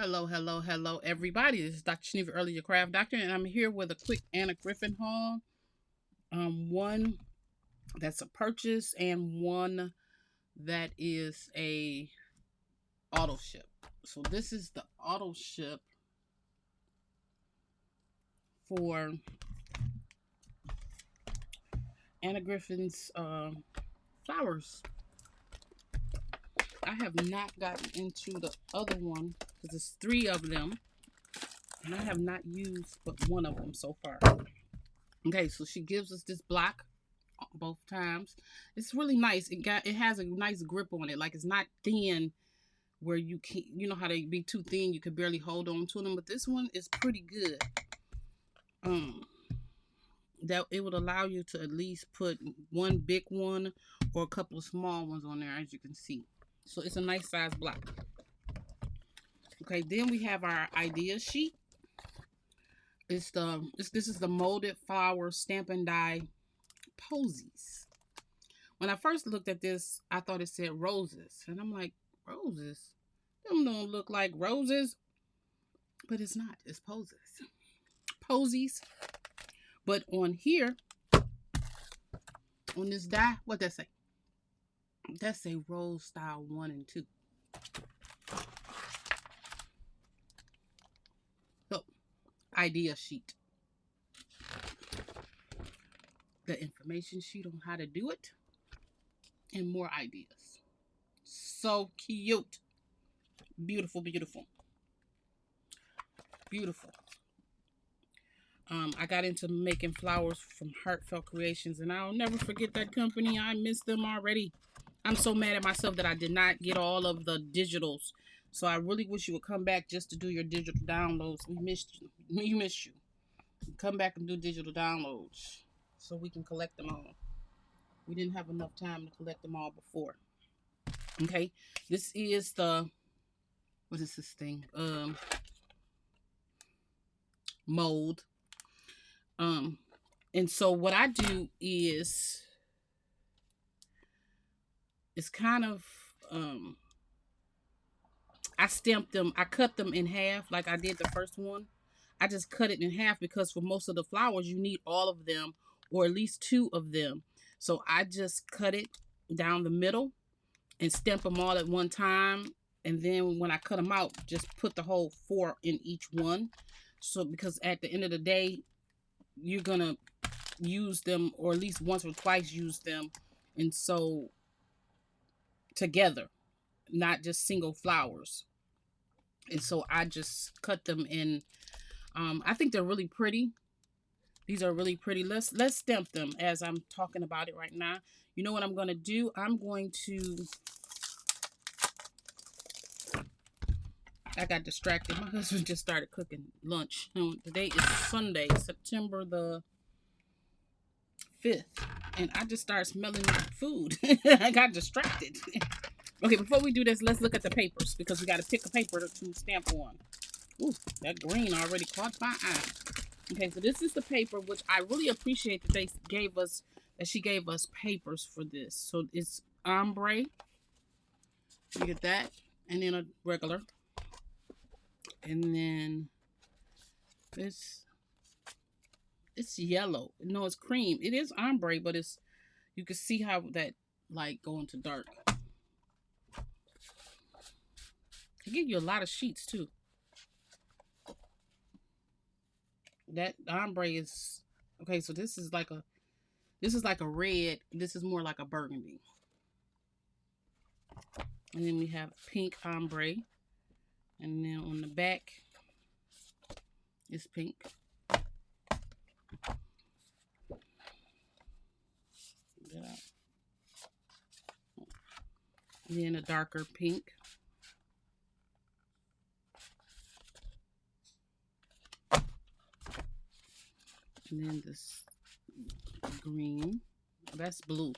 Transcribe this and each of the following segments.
Hello, everybody. This is Dr. Geneva, Early Your Craft Doctor, and I'm here with a quick Anna Griffin haul. One that's a purchase and one that is a auto ship. So this is the auto ship for Anna Griffin's flowers. I have not gotten into the other one because there's 3 of them, and I have not used but one of them so far. Okay, so she gives us this block both times. It's really nice. It has a nice grip on it. Like, it's not thin where you can't, you know how they be too thin, you could barely hold on to them, but this one is pretty good. That it would allow you to at least put one big one or a couple of small ones on there, as you can see. So it's a nice size block. Okay, then we have our idea sheet. This is the molded flower stamp and die posies. When I first looked at this, I thought it said roses, and I'm like, roses? Them don't look like roses, but it's not. It's posies. But on here, on this die, what that say? That say rose style 1 and 2. So, idea sheet. The information sheet on how to do it, and more ideas. So cute. Beautiful. I got into making flowers from Heartfelt Creations, and I'll never forget that company. I miss them already. I'm so mad at myself that I did not get all of the digitals. So I really wish you would come back just to do your digital downloads. We missed you. We missed you. Come back and do digital downloads so we can collect them all. We didn't have enough time to collect them all before. Okay, this is the, what is this thing? Mold. And so what I do is, it's kind of, I stamped them, I cut them in half like I did the first one. I just cut it in half because for most of the flowers, you need all of them or at least 2 of them. So I just cut it down the middle and stamp them all at one time. And then when I cut them out, just put the whole 4 in each one. So because at the end of the day, you're going to use them, or at least once or twice use them. And so together, not just single flowers. And so I just cut them in. I think they're really pretty. These are really pretty. Let's stamp them as I'm talking about it right now. You know what I'm going to do? I'm going to, I got distracted. My husband just started cooking lunch. Today is Sunday, September the 5th. And I just started smelling food. I got distracted. Okay, before we do this, let's look at the papers, because we got to pick a paper to stamp on. Ooh, that green already caught my eye. Okay, so this is the paper, which I really appreciate that she gave us papers for this. So it's ombre. You get that, and then a regular. And then it's yellow. No, it's cream. It is ombre, but it's, you can see how that light go into dark. They give you a lot of sheets too. That ombre is okay. So this is like a red. This is more like a burgundy. And then we have pink ombre, and then on the back is pink. And then a darker pink. And then this green. Oh, that's blue.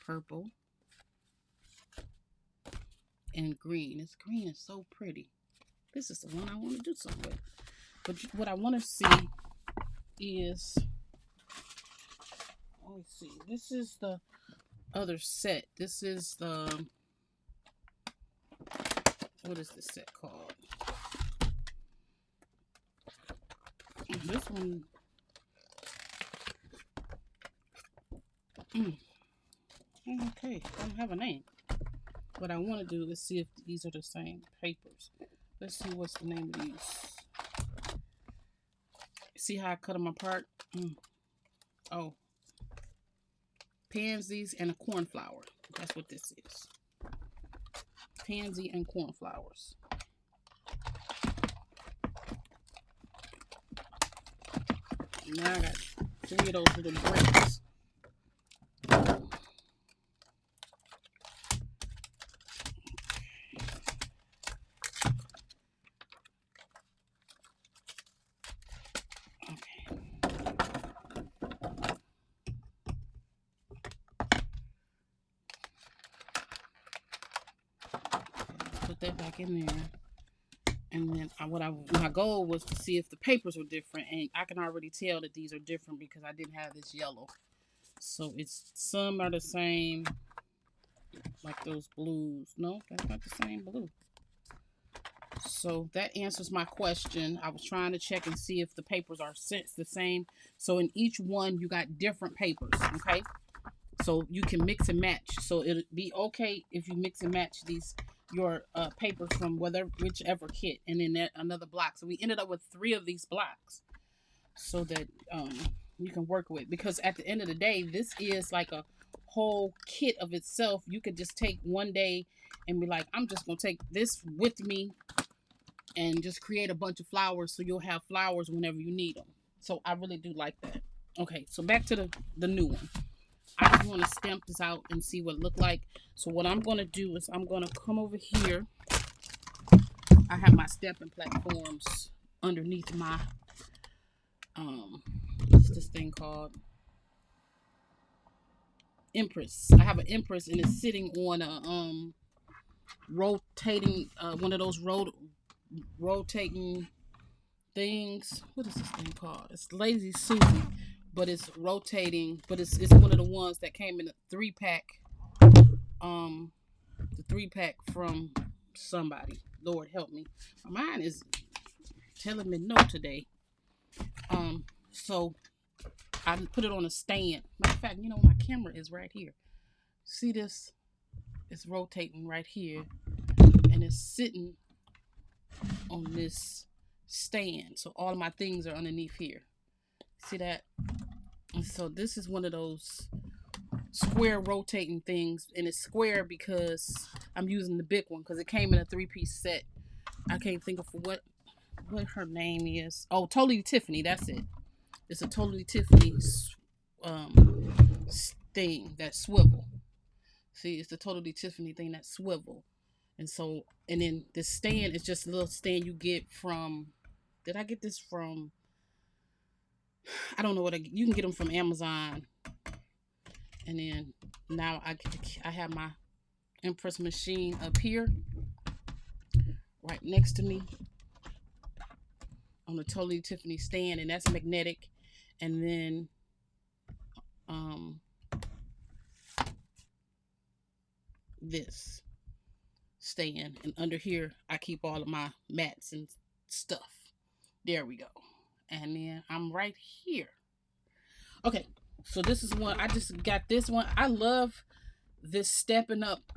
Purple. And green. This green is so pretty. This is the one I want to do something with. But what I want to see is, let me see. This is the other set. This is the What is this set called? This one. Okay, I don't have a name. What I want to do is see if these are the same papers. Let's see what's the name of these. See how I cut them apart? Oh, pansies and a cornflower. That's what this is. Pansy and cornflowers. Now I got 3 of those little bricks. Put that back in there, and then my goal was to see if the papers were different, and I can already tell that these are different because I didn't have this yellow. So some are the same, like those blues. No, that's not the same blue. So that answers my question. I was trying to check and see if the papers are the same. So in each one you got different papers, okay? So you can mix and match. So it'll be okay if you mix and match your papers from whichever kit, and then another block. So we ended up with 3 of these blocks, so that you can work with. Because at the end of the day, this is like a whole kit of itself. You could just take one day and be like, I'm just gonna take this with me and just create a bunch of flowers, so you'll have flowers whenever you need them. So I really do like that. Okay, so back to the new one. I just want to stamp this out and see what it look like. So what I'm going to do is I'm going to come over here. I have my stamping platforms underneath my, what's this thing called? Empress. I have an Empress, and it's sitting on a rotating, one of those rotating things. What is this thing called? It's Lazy Susie. But it's rotating, but it's one of the ones that came in a 3-pack. The 3-pack from somebody. Lord help me. My mind is telling me no today. So I put it on a stand. Matter of fact, you know, my camera is right here. See this? It's rotating right here, and it's sitting on this stand. So all of my things are underneath here. See that? And so this is one of those square rotating things, and it's square because I'm using the big one because it came in a 3-piece set. I can't think of what her name is. Oh, Totally Tiffany. That's it. It's a Totally Tiffany thing that swivel. See, it's the Totally Tiffany thing that swivel. And so, and then the stand is just a little stand you get from. Did I get this from? I don't know you can get them from Amazon. And then now I have my Empress machine up here, right next to me, on the Totally Tiffany stand, and that's magnetic. And then this stand, and under here I keep all of my mats and stuff. There we go. And then I'm right here. Okay, so this is one. I just got this one. I love this Stampin' Up.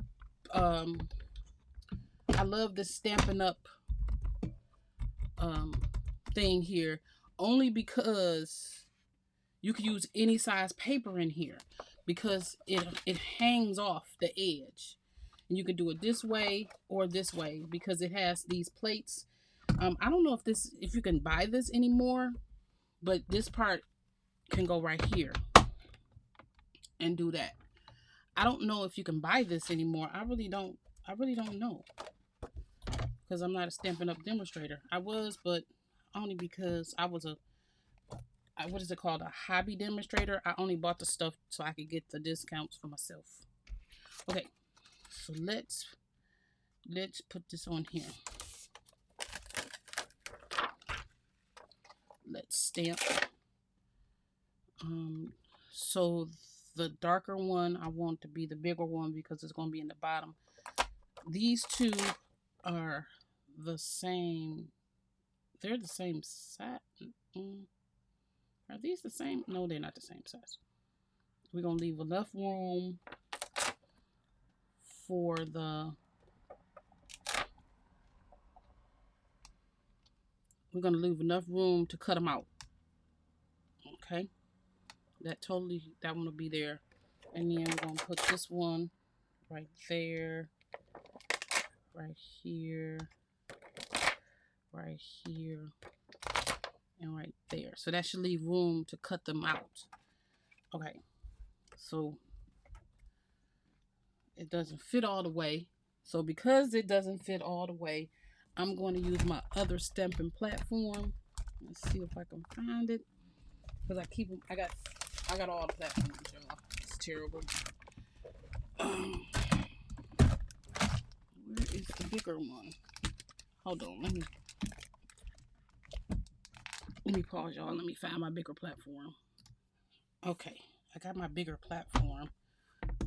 I love this Stampin' Up thing here, only because you can use any size paper in here, because it hangs off the edge, and you can do it this way or this way because it has these plates. I don't know if you can buy this anymore, but this part can go right here and do that. I don't know if you can buy this anymore. I really don't know, because I'm not a Stampin' Up demonstrator. I was, but only because I was what is it called? A hobby demonstrator. I only bought the stuff so I could get the discounts for myself. Okay, so let's put this on here. Let's stamp. So the darker one I want to be the bigger one because it's going to be in the bottom. These two are the same. They're the same size. Are these the same? No, they're not the same size. We're going to leave enough room for the... We're going to leave enough room to cut them out. Okay? That one will be there. And then we're going to put this one right there, right here, right here, and right there. So that should leave room to cut them out. Okay, so it doesn't fit all the way. So because it doesn't fit all the way, I'm going to use my other stamping platform. Let's see if I can find it. Because I keep them, I got all the platforms, y'all. It's terrible. Where is the bigger one? Hold on, let me pause, y'all. Let me find my bigger platform. Okay, I got my bigger platform,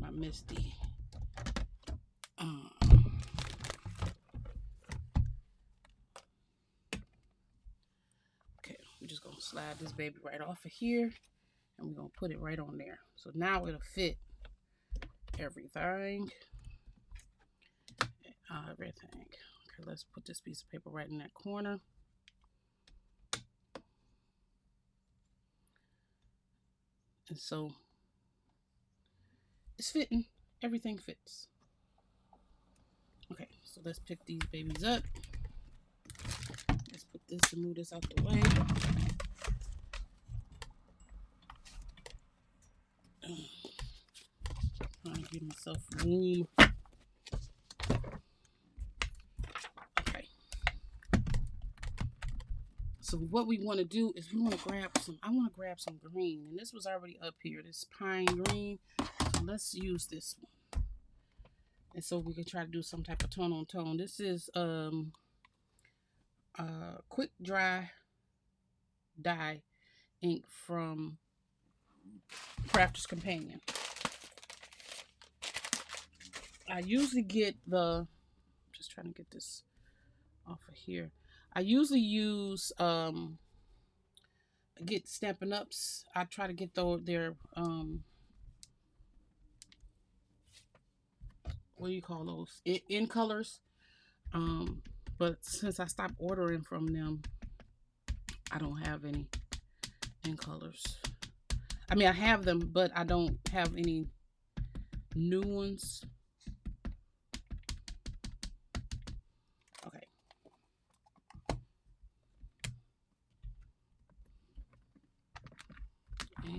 my Misty. Okay, we're just gonna slide this baby right off of here, and we're gonna put it right on there. So now it'll fit everything. Everything. Okay, let's put this piece of paper right in that corner. And so it's fitting. Everything fits. Okay, so let's pick these babies up. Let's put this and move this out the way. Trying to give myself room. Okay. So what we want to do is we want to grab some, I want to grab some green. And this was already up here, this pine green. So let's use this one. And so we can try to do some type of tone on tone. This is quick dry dye ink from Crafter's Companion. I usually get the, just trying to get this off of here. I usually use get Stampin' Ups. I try to get their what do you call those? In colors. But since I stopped ordering from them, I don't have any in colors. I mean, I have them, but I don't have any new ones. Okay. Now,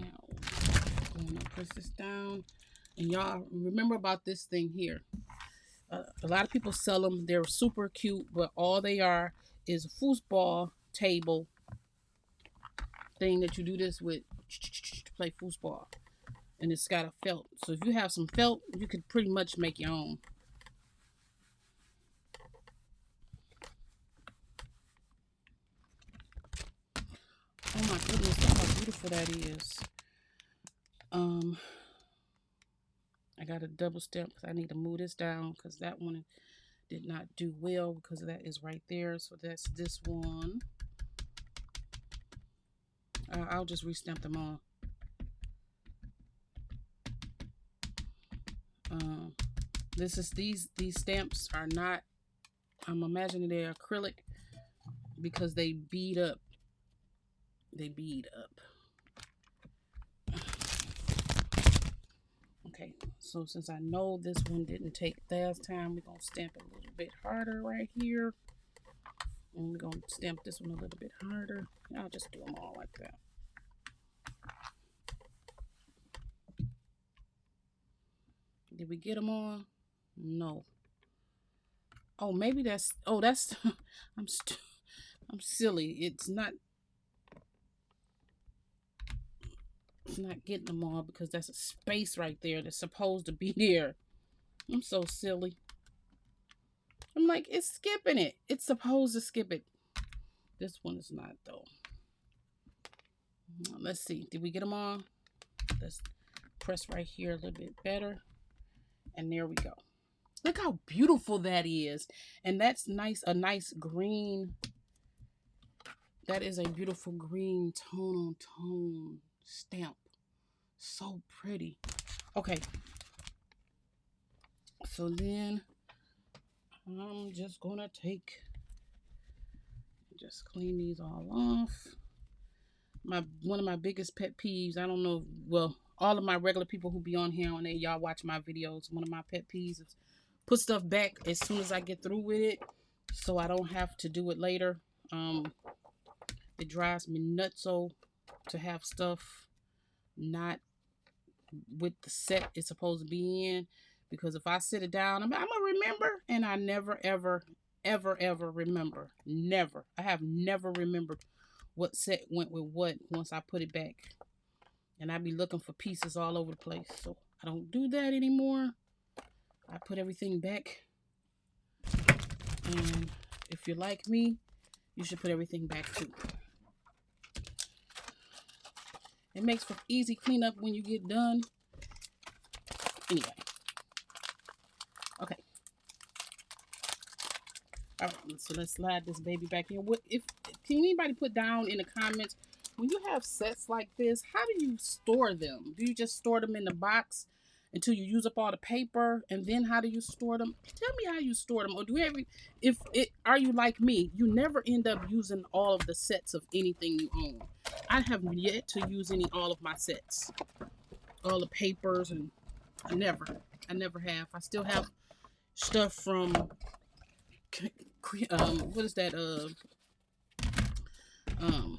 I'm gonna press this down. And y'all remember about this thing here. A lot of people sell them. They're super cute, but all they are is a foosball table thing that you do this with to play foosball. And it's got a felt. So if you have some felt, you could pretty much make your own. Oh my goodness, look how beautiful that is. I got a double stamp because I need to move this down because that one did not do well because that is right there. So that's this one. I'll just restamp them all. These stamps are not, I'm imagining they're acrylic because they bead up. They bead up. Okay, so since I know this one didn't take last time, we're gonna stamp it a little bit harder right here. And we're gonna stamp this one a little bit harder. I'll just do them all like that. Did we get them all? No. Oh, maybe that's, oh, that's, I'm silly. It's not getting them all because that's a space right there that's supposed to be there. I'm so silly. I'm like, it's skipping it. It's supposed to skip it. This one is not, though. Let's see. Did we get them all? Let's press right here a little bit better. And there we go. Look how beautiful that is. And that's nice, a nice green. That is a beautiful green tone on tone stamp. So pretty. Okay. So then I'm just gonna just clean these all off. One of my biggest pet peeves, I don't know, well, all of my regular people who be on here and y'all watch my videos, one of my pet peeves is put stuff back as soon as I get through with it so I don't have to do it later. It drives me nutso to have stuff not with the set it's supposed to be in, because if I sit it down, I'm gonna remember, and I never ever remember. Never. I have never remembered what set went with what once I put it back, and I be looking for pieces all over the place. So I don't do that anymore. I put everything back, and if you're like me, you should put everything back too. It makes for easy cleanup when you get done. Anyway. Okay. All right, so let's slide this baby back in. Can anybody put down in the comments, when you have sets like this, how do you store them? Do you just store them in the box until you use up all the paper, and then how do you store them? Tell me how you store them. Or are you like me? You never end up using all of the sets of anything you own. I have yet to use all of my sets, all the papers, and I never have. I still have stuff from what is that?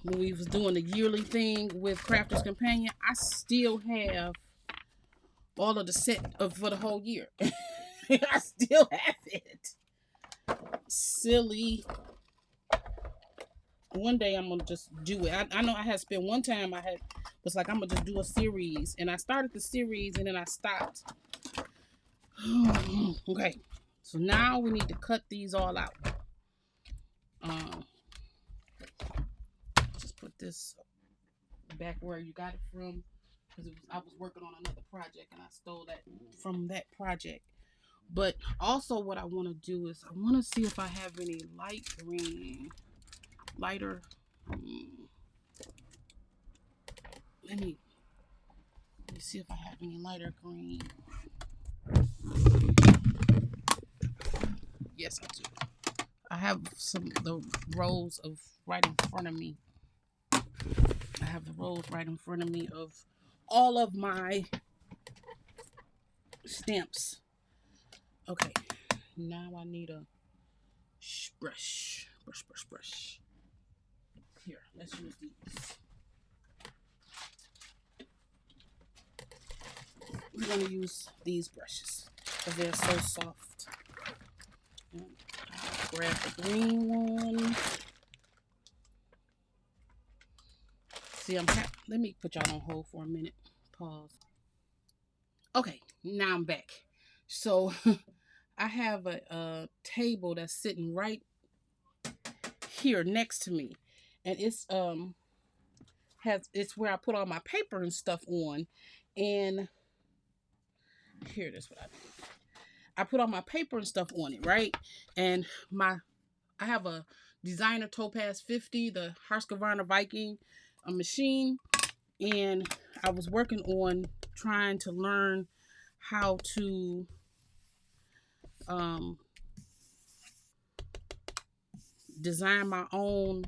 When we was doing the yearly thing with Crafter's Companion, I still have all of the set for the whole year. I still have it. Silly. One day I'm gonna just do it. I know I had spent one time. Was like, I'm gonna just do a series, and I started the series and then I stopped. Okay, so now we need to cut these all out. Just put this back where you got it from, because I was working on another project and I stole that from that project. But also what I want to do is I want to see if I have any light green, lighter. Let me see if I have any lighter green. Yes, I do. I have the rows of right in front of me. I have the rows right in front of me of all of my stamps. Okay, now I need a brush. Here, let's use these. We're going to use these brushes because they're so soft. I'll grab the green one. See, let me put y'all on hold for a minute. Pause. Okay, now I'm back. So I have a table that's sitting right here next to me, and it's where I put all my paper and stuff on. And here, this is what I do. I put all my paper and stuff on it, right? And I have a designer Topaz 50, the Husqvarna Viking machine, and I was working on trying to learn how to design my own.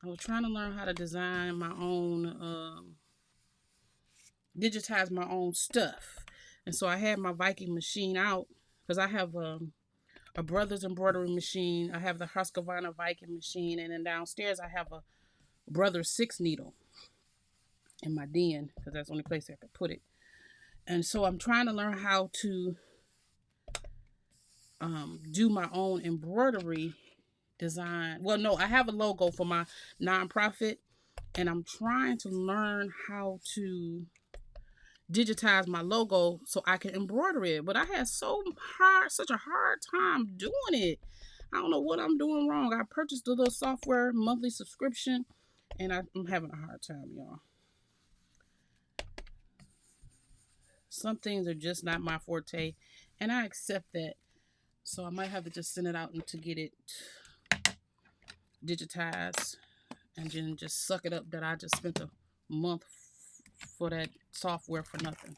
I was trying to learn how to design my own, digitize my own stuff. And so I had my Viking machine out because I have a brother's embroidery machine. I have the Husqvarna Viking machine, and then downstairs I have a brother's 6 needle in my den because that's the only place I could put it. And so I'm trying to learn how to do my own embroidery design. Well, no, I have a logo for my nonprofit, and I'm trying to learn how to digitize my logo so I can embroider it. But I had such a hard time doing it. I don't know what I'm doing wrong. I purchased a little software monthly subscription, and I'm having a hard time, y'all. Some things are just not my forte, And I accept that. So I might have to just send it out and to get it digitized, and then just suck it up that I just spent a month for that software for nothing.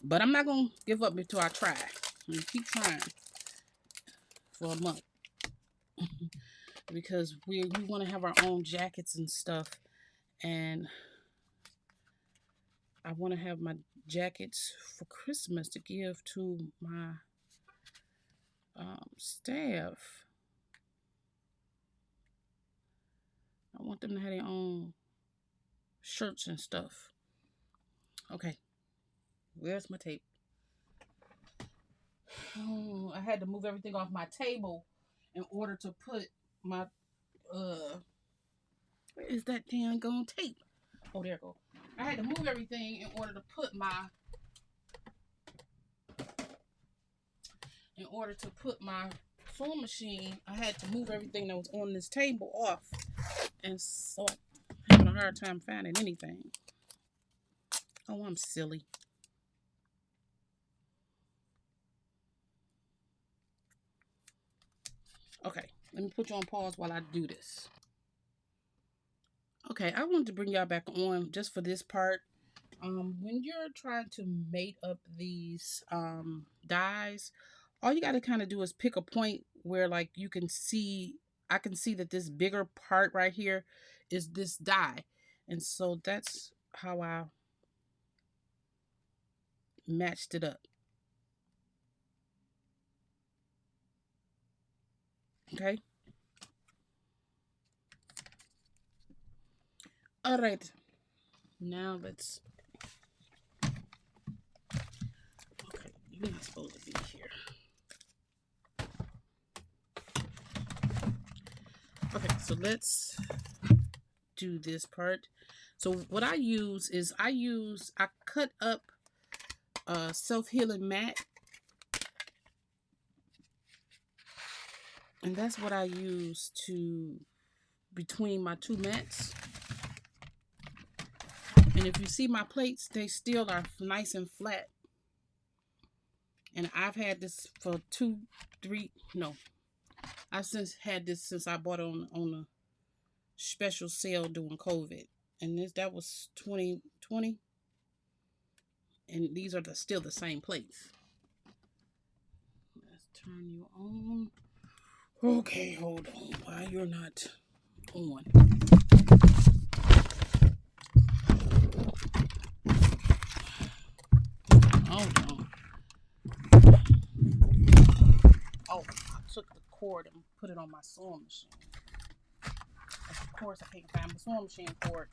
But I'm not gonna give up until I try. I'm gonna keep trying for a month because we want to have our own jackets and stuff, and I want to have my jackets for Christmas to give to my staff. I want them to have their own shirts and stuff. Okay, where's my tape? Oh, I had to move everything off my table in order to put my where is that damn gone tape? Oh, there it go. I had to move everything in order to put my sewing machine. I had to move everything that was on this table off, and so I'm having a hard time finding anything. Oh, I'm silly. Okay, let me put you on pause while I do this. Okay, I wanted to bring y'all back on just for this part. When you're trying to mate up these dies, all you got to kind of do is pick a point where like you can see, I can see that this bigger part right here is this die. And so that's how I matched it up. Okay. All right. Now let's. Okay, you're not supposed to be here. Okay, so let's do this part. So what I use is I cut up a self-healing mat, and that's what I use to between my two mats. And if you see my plates, they still are nice and flat. And I've had this for I've had this since I bought it on a special sale during COVID. And that was 2020. And these are still the same plates. Let's turn you on. Okay, hold on. Why you're not on? Hold on. Oh, I took the cord and put it on my sewing machine. Of course, I can't find my sewing machine cord.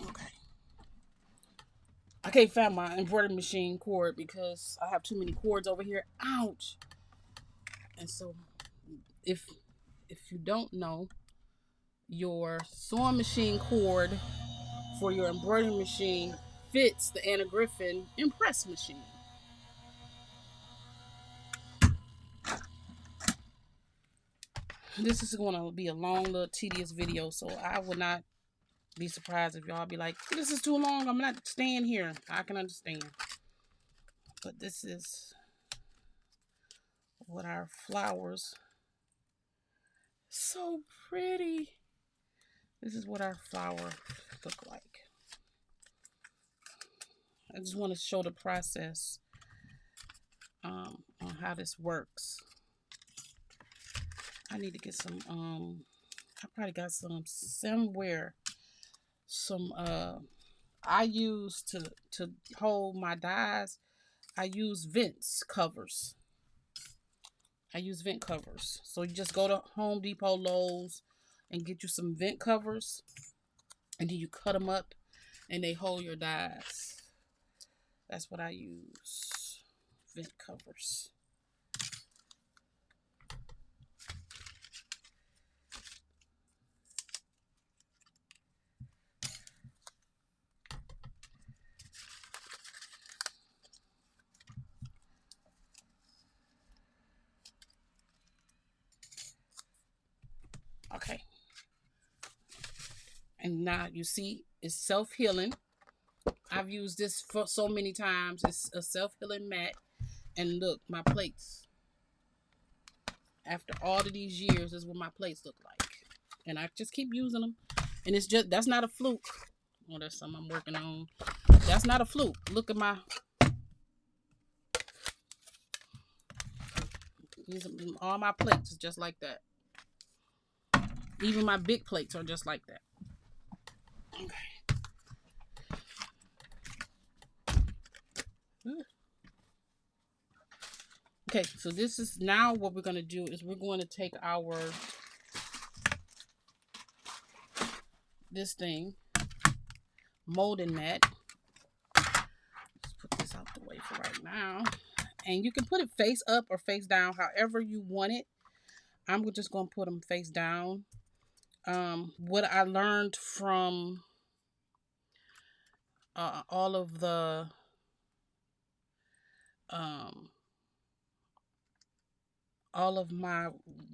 Okay. I can't find my embroidery machine cord because I have too many cords over here. Ouch! And so, if you don't know, your sewing machine cord for your embroidery machine fits the Anna Griffin impress machine. This is going to be a long, little tedious video, so I would not be surprised if y'all be like, this is too long, I'm not staying here. I can understand. But this is what our flowers, so pretty. This is what our flowers look like. I just want to show the process on how this works. I need to get some, I probably got some somewhere. Some, I use to hold my dies, I use vent covers. So you just go to Home Depot, Lowe's, and get you some vent covers. And then you cut them up and they hold your dies. That's what I use. Vent covers. Okay. And now you see it's self-healing. I've used this for so many times. It's a self-healing mat. And look, my plates. After all of these years, this is what my plates look like. And I just keep using them. And it's just, that's not a fluke. Oh, that's something I'm working on. That's not a fluke. Look at my, all my plates is just like that. Even my big plates are just like that. Okay. Okay, so this is now what we're going to do is we're going to take our, this thing, molding mat. Let's put this out the way for right now. And you can put it face up or face down, however you want it. I'm just going to put them face down. What I learned from all of the all of my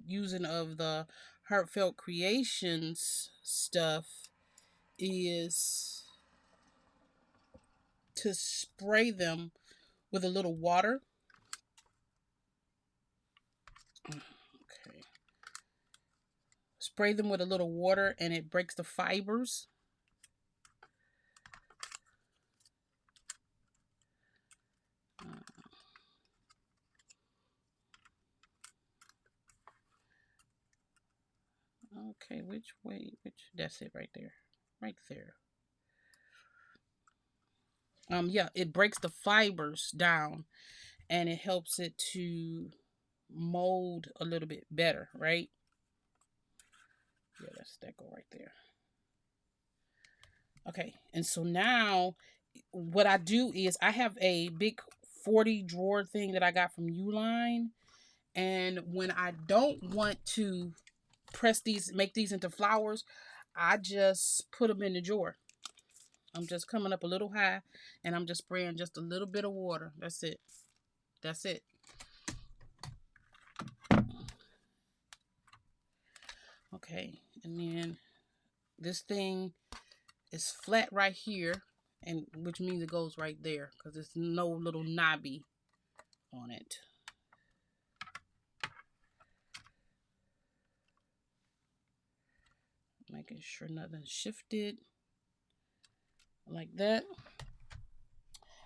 using of the Heartfelt Creations stuff is to spray them with a little water. Okay. Spray them with a little water and it breaks the fibers. Okay, which way? That's it right there. Right there. Yeah, it breaks the fibers down and it helps it to mold a little bit better, right? Yeah, that's that go right there. Okay, and so now what I do is I have a big 40 drawer thing that I got from Uline, and when I don't want to press these, make these into flowers, I just put them in the drawer. I'm just coming up a little high and I'm just spraying just a little bit of water. That's it. That's it. Okay, and then this thing is flat right here, and which means it goes right there because there's no little knobby on it. Making sure nothing's shifted like that.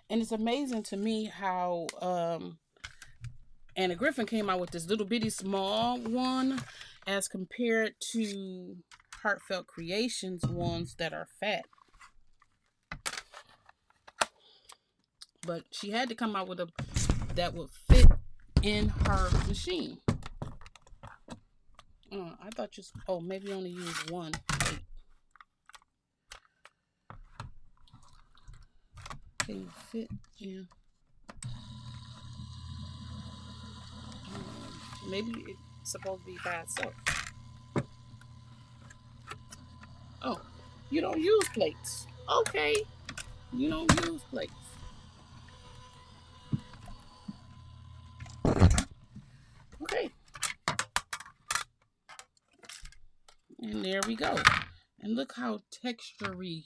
And it's amazing to me how Anna Griffin came out with this little bitty small one as compared to Heartfelt Creations ones that are fat. But she had to come out with a that would fit in her machine. I thought you, oh, maybe only use one. Wait. Can you fit? Yeah. Maybe it's supposed to be by itself. Oh, you don't use plates. Okay. You don't use plates. Okay. And there we go. And look how textury.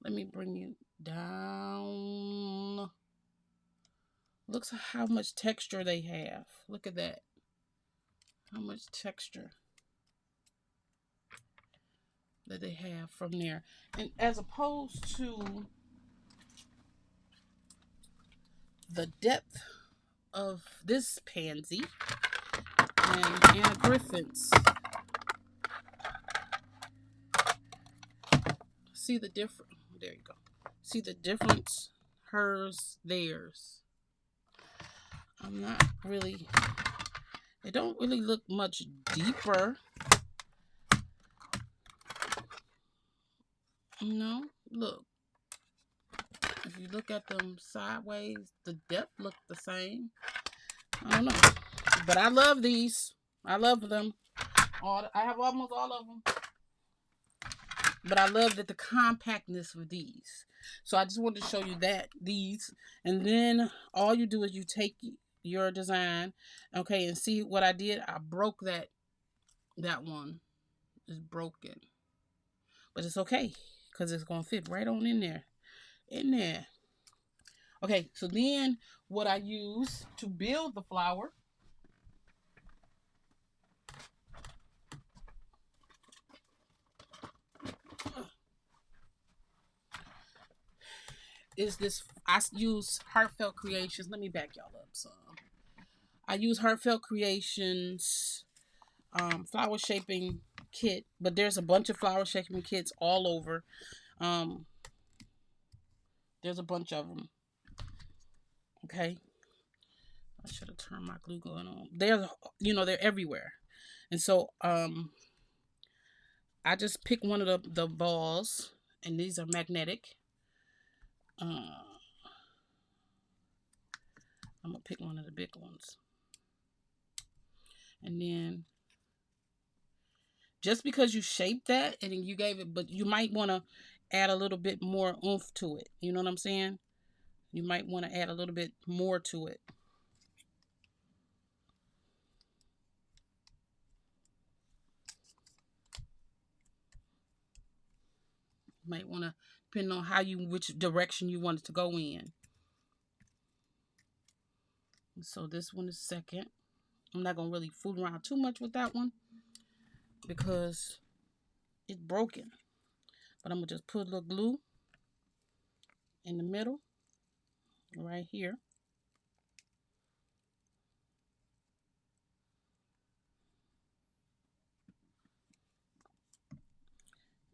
Let me bring it down. Look how much texture they have. Look at that. How much texture that they have from there. And as opposed to the depth of this pansy and Anna Griffin's. See the difference? There you go. See the difference? Hers, theirs. I'm not really, it don't really look much deeper. No, look. If you look at them sideways, the depth look the same. I don't know. But I love these. I love them. I have almost all of them. But I love that the compactness of these. So I just wanted to show you that, these. And then all you do is you take your design, okay, and see what I did. I broke that one. It's broken. But it's okay, because it's going to fit right on in there. in there. Okay, so then what I use to build the flower is this. I use Heartfelt Creations. Let me back y'all up some. I use Heartfelt Creations flower shaping kit, but there's a bunch of flower shaping kits all over. Um, there's a bunch of them. Okay, I should have turned my glue gun on. They're, they're everywhere, and so I just pick one of the balls, and these are magnetic. I'm gonna pick one of the big ones, and then just because you shaped that and you gave it, but you might want to add a little bit more oomph to it. You know what I'm saying? You might want to add a little bit more to it. You might want to, depending on which direction you want it to go in. So this one is second. I'm not gonna really fool around too much with that one because it's broken. But I'm gonna just put a little glue in the middle, right here.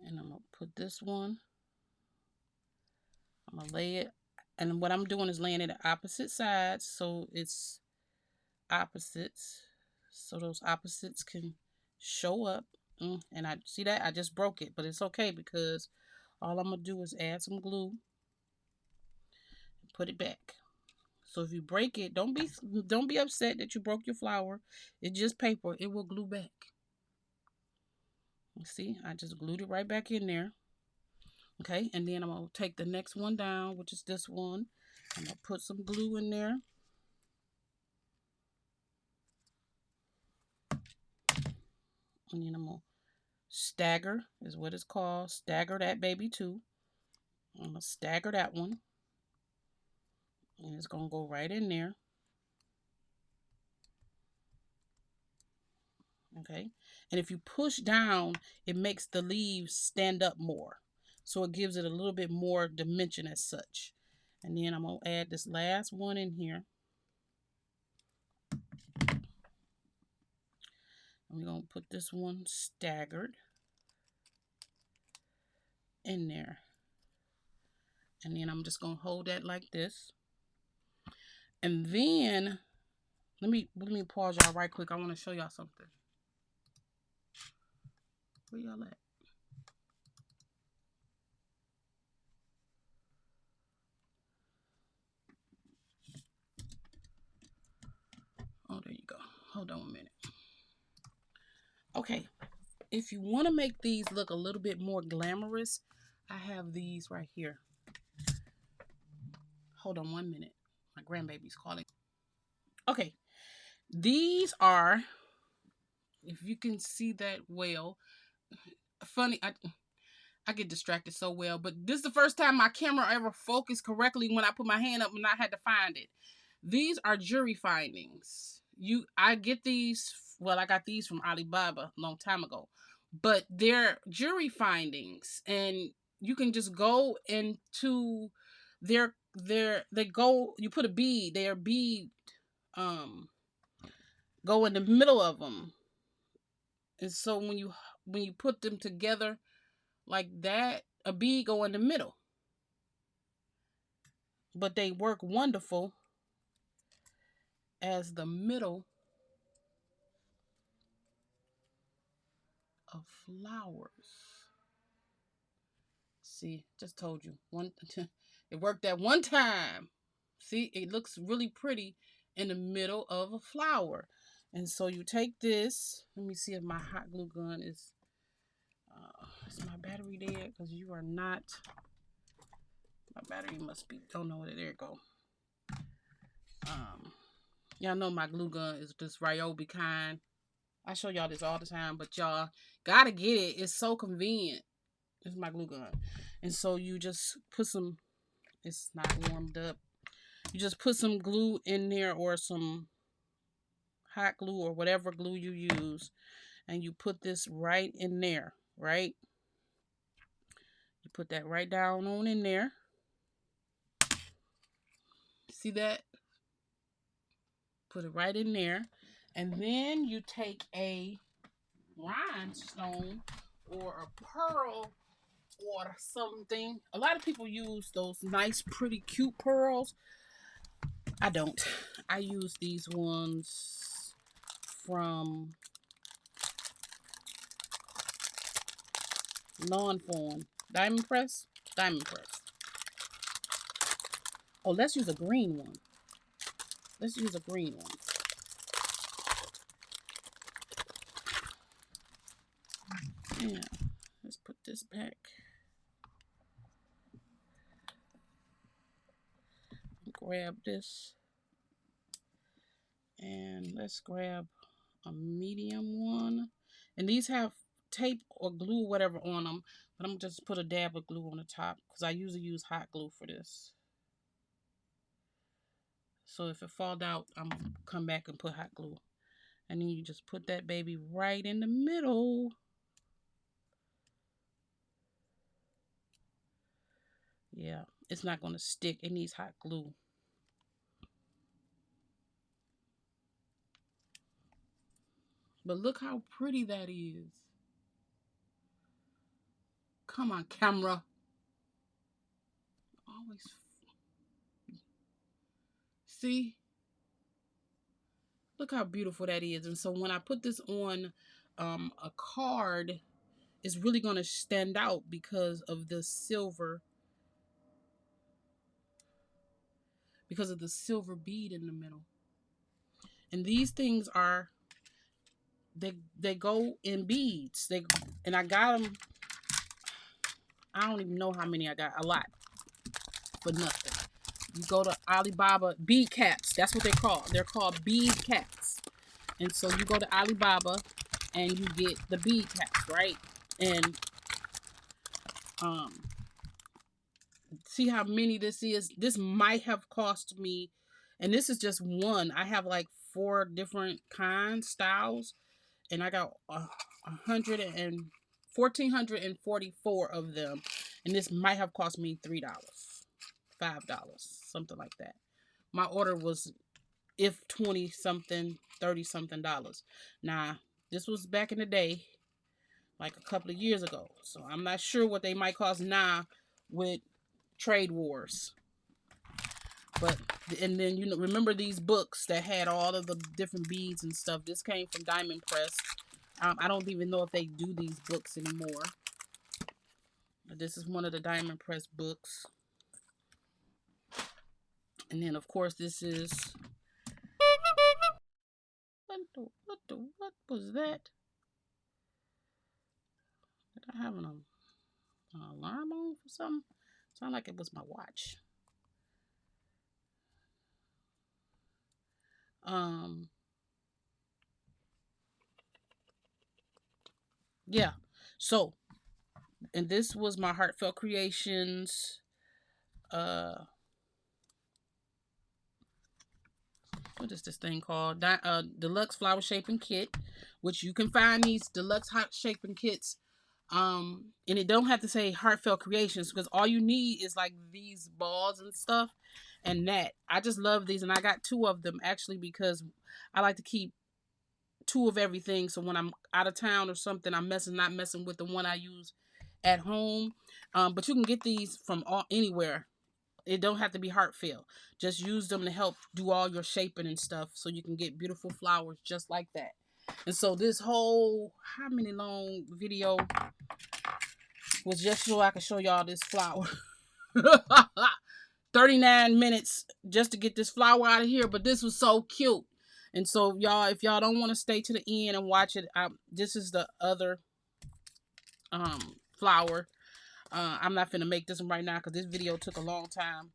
And I'm gonna put this one. I'm gonna lay it, and what I'm doing is laying it at opposite sides, so it's opposites, so those opposites can show up. And I see that I just broke it, but it's okay because all I'm gonna do is add some glue and put it back. So if you break it, don't be upset that you broke your flower. It's just paper. It will glue back. See, I just glued it right back in there. Okay, and then I'm gonna take the next one down, which is this one. I'm gonna put some glue in there. And then I'm gonna stagger, is what it's called. Stagger that baby too. I'm gonna stagger that one. And it's gonna go right in there. Okay, and if you push down, it makes the leaves stand up more. So it gives it a little bit more dimension as such. And then I'm gonna add this last one in here. And we're gonna put this one staggered in there. And then I'm just gonna hold that like this. And then let me pause y'all right quick. I want to show y'all something. Where y'all at? Oh, there you go. Hold on a minute. Okay, if you want to make these look a little bit more glamorous, I have these right here. Hold on 1 minute. My grandbaby's calling. Okay, these are, if you can see that well, funny, I get distracted so well, but this is the first time my camera ever focused correctly when I put my hand up and I had to find it. These are jury findings. I get these, well, I got these from Alibaba a long time ago, but they're jury findings, and you can just go into you put a bead, go in the middle of them. And so when you put them together like that, a bead go in the middle. But they work wonderful as the middle of flowers. See, just told you. It worked that one time. See, it looks really pretty in the middle of a flower. And so you take this. Let me see if my hot glue gun is my battery dead? Because you are not. My battery must be. Don't know where. There it go. Y'all know my glue gun is this Ryobi kind. I show y'all this all the time, but y'all gotta get it. It's so convenient. This is my glue gun. And so you just put some It's not warmed up. You just put some glue in there, or some hot glue, or whatever glue you use, and you put this right in there, right? You put that right down on in there. See that? Put it right in there. And then you take a rhinestone or a pearl or something. A lot of people use those nice, pretty, cute pearls. I don't. I use these ones from Lawn Fawn. Diamond Press? Diamond Press. Oh, let's use a green one. Let's use a green one. Yeah. Let's put this back. Grab this. And let's grab a medium one. And these have tape or glue, whatever, on them. But I'm just put a dab of glue on the top, because I usually use hot glue for this. So if it falls out, I'm gonna come back and put hot glue. And then you just put that baby right in the middle. Yeah, it's not going to stick. It needs hot glue. But look how pretty that is. Come on, camera. Always. See? Look how beautiful that is. And so when I put this on a card, it's really going to stand out because of the silver. Because of the silver bead in the middle. And these things are, they go in beads. And I got them. I don't even know how many I got. A lot. For nothing. You go to Alibaba, bead caps. That's what they're called. They're called bead caps. And so you go to Alibaba and you get the bead caps, right? And see how many this is? This might have cost me, and this is just one. I have like 4 different kinds, styles, and I got 1,444 of them. And this might have cost me $3, $5, something like that. My order was, if 20 something, 30 something dollars. Now, this was back in the day, like a couple of years ago. So I'm not sure what they might cost now with trade wars. But, and then, you know, remember these books that had all of the different beads and stuff? This came from Diamond Press. I don't even know if they do these books anymore. This is one of the Diamond Press books. And then, of course, this is... What was that? Did I have an alarm on for something? Sound like it was my watch. Yeah. So, and this was my Heartfelt Creations. What is this thing called? Deluxe Flower Shaping Kit, which you can find these deluxe heart shaping kits. And it don't have to say Heartfelt Creations, because all you need is like these balls and stuff, and that. I just love these, and I got 2 of them actually, because I like to keep 2 of everything. So when I'm out of town or something, I'm not messing with the one I use at home. But you can get these from anywhere. It don't have to be heartfelt. Just use them to help do all your shaping and stuff, so you can get beautiful flowers just like that. And so this whole, how many long video was just so I could show y'all this flower. 39 minutes just to get this flower out of here, but this was so cute. And so y'all, if y'all don't want to stay to the end and watch it, this is the other flower. I'm not finna make this one right now because this video took a long time.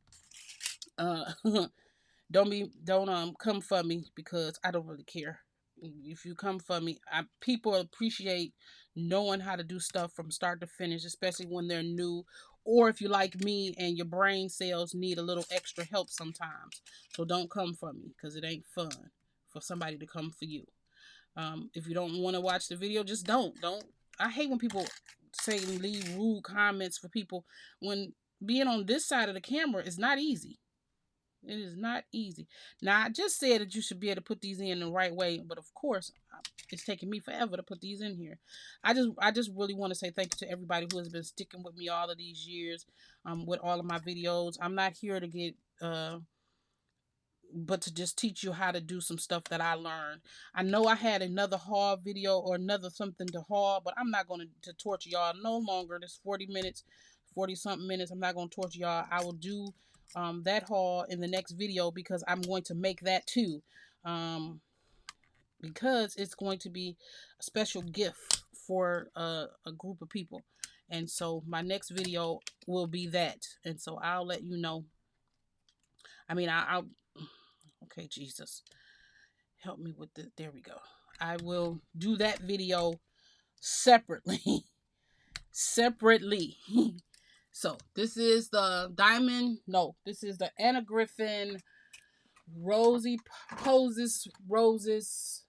Don't come for me, because I don't really care. If you come for me, people appreciate knowing how to do stuff from start to finish, especially when they're new, or if you like me and your brain cells need a little extra help sometimes. So don't come for me, because it ain't fun for somebody to come for you. If you don't want to watch the video, just don't. I hate when people say leave rude comments for people, when being on this side of the camera is not easy. It is not easy. Now, I just said that you should be able to put these in the right way, but of course, it's taking me forever to put these in here. I just really want to say thank you to everybody who has been sticking with me all of these years, with all of my videos. I'm not here to get, but to just teach you how to do some stuff that I learned. I know I had another haul video or another something to haul, but I'm not going to torture y'all no longer. This 40 minutes, 40 something minutes. I'm not going to torture y'all. I will do that haul in the next video, because I'm going to make that too, because it's going to be a special gift for a group of people. And so my next video will be that, and so I'll let you know. I mean, I'll okay, Jesus, help me with this. There we go. I will do that video separately. Separately. So this is the diamond. No, this is the Anna Griffin Rosie Poses Roses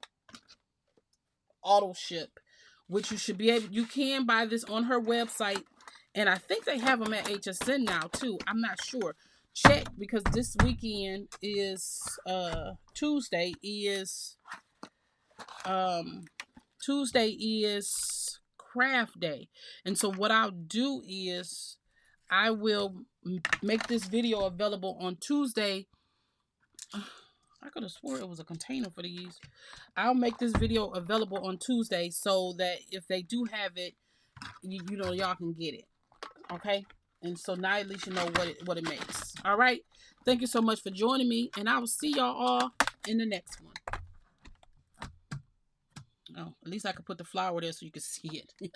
auto ship, which you should be able. You can buy this on her website, and I think they have them at HSN now too. I'm not sure. Check, because this weekend is Tuesday is craft day, and so what I'll do is I will make this video available on Tuesday. I could have swore it was a container for these. I'll make this video available on Tuesday, so that if they do have it, you know, y'all can get it. Okay? And so now at least you know what it makes. All right? Thank you so much for joining me, and I will see y'all all in the next one. Oh, at least I could put the flower there so you can see it.